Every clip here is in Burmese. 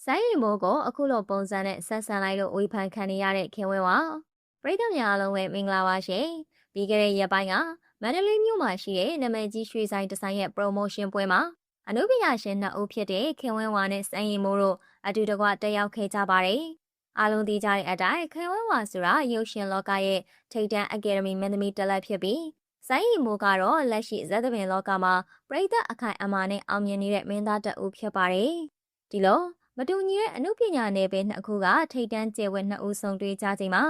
စိုင်းရီမိုးကိုအခုလိုပုံစံနဲ့ဆက်ဆံလိုက်လို့ဝေဖန်ခံနေရတဲ့ခင်ဝင်းဝါပရိသတ်များအားလုံးပဲမင်္ဂလာပါရှင်ပြီးခဲ့တဲ့ရက်ပိုင်းကမန္တလေးမြို့မှာရှိတဲ့နာမည်ကြီးရွှေဆိုင်ဒီဇိုင်းရဲ့ promotion ပွဲမှာအနုပညာရှင်နှစ်ဦးဖြစ်တဲ့ခင်ဝင်းဝါနဲ့စိုင်းရီမိုးတို့အတူတကွတက်ရောက်ခဲ့ကြပါတယ်အားလုံးသိကြတဲ့အတိုင်းခင်ဝင်းဝါဆိုတာရုပ်ရှင်လောကရဲ့ထိပ်တန်းအကယ်ဒမီမင်းသမီးတစ်လက်ဖြစ်ပြီးစိုင်းရီမိုးကတော့လက်ရှိဇက်သပင်လောကမှာပရိသတ်အခိုင်အမာနဲ့အောင်မြင်နေတဲ့မင်းသားတစ်ဦးဖြစ်ပါတယ်ဒီလိုမတူညီတဲ့အမှုပညာနယ်ပယ်နှစ်အခုကထိတ်တန်းကျယ်ဝတ်နှစ်ဦးဆုံတွေ့ကြချိန်မှာ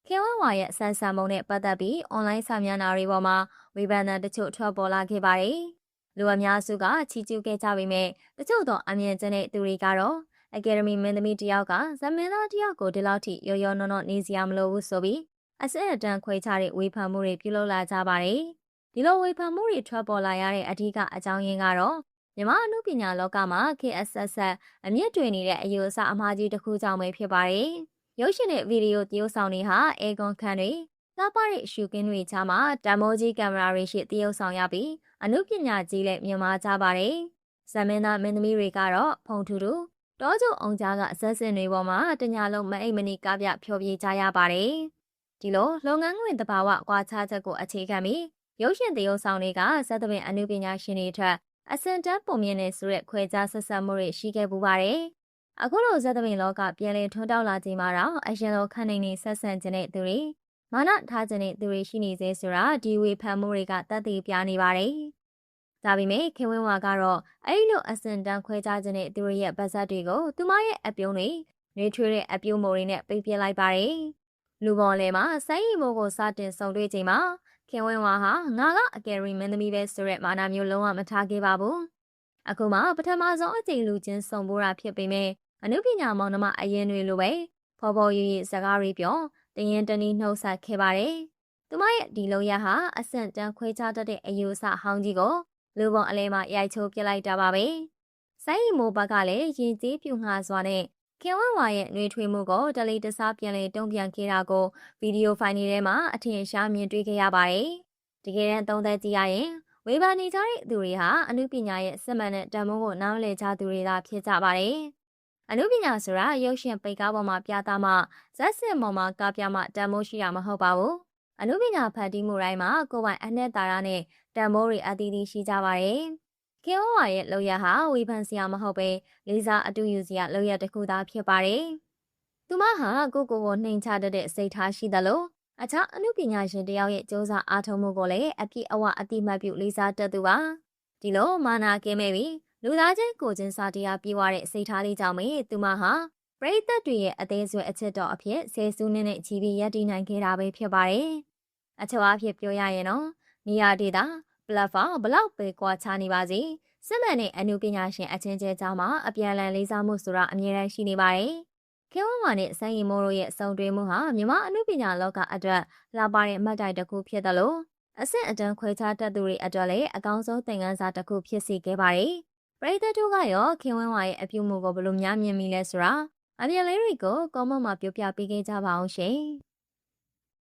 ခင်ဝန်းဝါရဲ့ဆန်းဆန်မုံနဲ့ပတ်သက်ပြီးအွန်လိုင်းစာမျက်နှာတွေပေါ်မှာဝေဖန်သံတချို့ထွက်ပေါ်လာခဲ့ပါတယ်။လူအများစုကချီးကျူးခဲ့ကြပေမဲ့တချို့သောအမြင်ကျတဲ့သူတွေကတော့အကယ်ဒမီမင်းသမီးတယောက်ကဇမင်းသားတယောက်ကိုဒီလောက်ထိရောရောနောနောနေစရာမလိုဘူးဆိုပြီးအစစ်အတမ်းခွဲခြားတဲ့ဝေဖန်မှုတွေပြုလုပ်လာကြပါတယ်။ဒီလိုဝေဖန်မှုတွေထွက်ပေါ်လာရတဲ့အဓိကအကြောင်းရင်းကတော့မြန်မာအမှုပညာလောကမှာ KSS အမြင့်တွင်နေတဲ့အယူအဆအမှားကြီးတစ်ခုကြောင့်ပဲဖြစ်ပါတယ်။ရုပ်ရှင်နဲ့ဗီဒီယိုသရုပ်ဆောင်တွေဟာအေကွန်ခန့်တွေလှပတဲ့ရှူကင်းတွေချာမှာတမိုးကြီးကင်မရာတွေရှိသရုပ်ဆောင်ရပြီးအမှုပညာကြီးလည်းမြင်မာကြပါတယ်။ဇမင်းသားမင်းသမီးတွေကတော့ဖုန်ထူထူတောကျုံအောင်ကြားကဇက်စင်တွေပေါ်မှာတညာလုံးမအိမ်မနီကားပြဖျော်ဖြေကြရပါတယ်။ဒီလိုလုပ်ငန်းခွင်တဘာဝကွာခြားချက်ကိုအခြေခံပြီးရုပ်ရှင်သရုပ်ဆောင်တွေကဇက်သပင်အမှုပညာရှင်တွေထက်အစင်တန်းပုံမြင်နေဆိုတဲ့ခွဲခြားဆက်ဆက်မှုတွေရှိခဲ့ပူပါတယ်။အခုလိုဇက်သပင်လောကပြန်လည်ထွန်းတောက်လာချိန်မှာတော့အရင်လိုခန့်နေနေဆက်ဆံခြင်းတဲ့သူတွေမာနထားခြင်းတဲ့သူတွေရှိနေသေးဆိုတာဒီဝေဖန်မှုတွေကတတ်သိပြနေပါတယ်။ဒါပေမဲ့ခင်ဝင်းဝါကတော့အဲ့လိုအစင်တန်းခွဲခြားခြင်းတဲ့သူတွေရဲ့ဗတ်ဆက်တွေကိုသူမရဲ့အပြုံးတွေနှွေးထွေးတဲ့အပြုံးမိုတွေနဲ့ပိတ်ပြလိုက်ပါတယ်။လူပေါ်လေမှာစိုင်းရီမိုးကိုစတင်ဆုံတွေ့ချိန်မှာခင်ဝင်းဝါဟာငါကအကယ်ဒမီမင်းသမီးပဲဆိုတဲ့မာနာမျိုးလုံးဝမထားခဲ့ပါဘူး။အခုမှပထမဆုံးအကြိမ်လူချင်းဆုံဖို့တာဖြစ်ပေမဲ့အနုပညာမောင်နှမအရင်တွေလိုပဲဖော်ဖော်ရွေ့ရွေ့စကားတွေပြောတရင်တနည်းနှုတ်ဆက်ခဲ့ပါတယ်။သူမရဲ့ဒီလိုရဟာအဆင့်တန်းခွဲခြားတတ်တဲ့အယူအဆဟောင်းကြီးကိုလူပုံအလဲမှာရိုက်ချိုးပြလိုက်တာပါပဲ။စိုင်းရီမိုးဘက်ကလည်းရင်ကျေးပြူငှာစွာနဲ့ခင်ဝန်းဝါရဲ့နှွေးထွေးမှုကိုတလေးတစားပြန်လေတုံ့ပြန်ခဲ့တာကိုဗီဒီယိုဖိုင်တွေထဲမှာအထင်ရှားမြင်တွေ့ခဲ့ရပါတယ်။တကယ်တမ်းသုံးသပ်ကြည့်ရရင်ဝေဖန်နေကြတဲ့သူတွေဟာအမှုပညာရဲ့စစ်မှန်တဲ့တန်ဖိုးကိုနားလည်ကြသူတွေသာဖြစ်ကြပါတယ်။အမှုပညာဆိုတာရုပ်ရှင်ပိတ်ကားပေါ်မှာပြသမှဇက်စင်ပေါ်မှာကားပြမှတန်ဖိုးရှိတာမဟုတ်ပါဘူး။အမှုပညာဖန်တီးမှုတိုင်းမှာကိုယ်ပိုင်အနှစ်သာရနဲ့တန်ဖိုးတွေအသီးသီးရှိကြပါတယ်။ခင်ဝန်းဝါရဲ့လုပ်ရဟာဝေဖန်စရာမဟုတ်ပဲလေးစားအတူယူစရာလုပ်ရတစ်ခုသာဖြစ်ပါတယ်။သူမဟာကိုနှိမ်ချတတ်တဲ့စိတ်ထားရှိသလိုအခြားအမှုပညာရှင်တယောက်ရဲ့စ조사အားထုတ်မှုကိုလည်းအပြည့်အဝအတိမတ်ပြုလေးစားတတ်သူပါဒီလိုမာနာကင်းမဲ့ပြီးလူသားချင်းကိုချင်းစာတရားပြေးွားတဲ့စိတ်ထားလေးကြောင့်ပဲသူမဟာပရိသတ်တွေရဲ့အသေးဆွဲအချက်တော်အဖြစ်ဆယ်စုနှစ်နဲ့ချီပြီးရပ်တည်နိုင်ခဲ့တာပဲဖြစ်ပါတယ်အချောအားဖြင့်ပြောရရင်တော့နေရာဒေတာပလက်ဖောင်းဘလောက်ပဲကွာခြားနေပါစေစစ်မှန်တဲ့အမှုပညာရှင်အချင်းချင်းကြားမှာအပြန်အလှန်လေးစားမှုဆိုတာအမြဲတမ်းရှိနေပါတယ်ခင်ဝန်းဝါနဲ့စိုင်းရီမိုးတို့ရဲ့ဆုံတွေ့မှုဟာမြန်မာအမှုပညာလောကအတွက်လှပတဲ့မှတ်တိုင်တစ်ခုဖြစ်တယ်လို့အဆင့်အတန်းခွဲခြားတတ်သူတွေအတွက်လည်းအကောင်းဆုံးသင်ခန်းစာတစ်ခုဖြစ်စေခဲ့ပါတယ်။ပရိသတ်တို့ကရောခင်ဝန်းဝါရဲ့အပြုအမူကိုဘယ်လိုများမြင်မိလဲဆိုတာအမြင်လေးတွေကိုကောမန့်မှာပြောပြပေးခဲ့ကြပါအောင်ရှင်။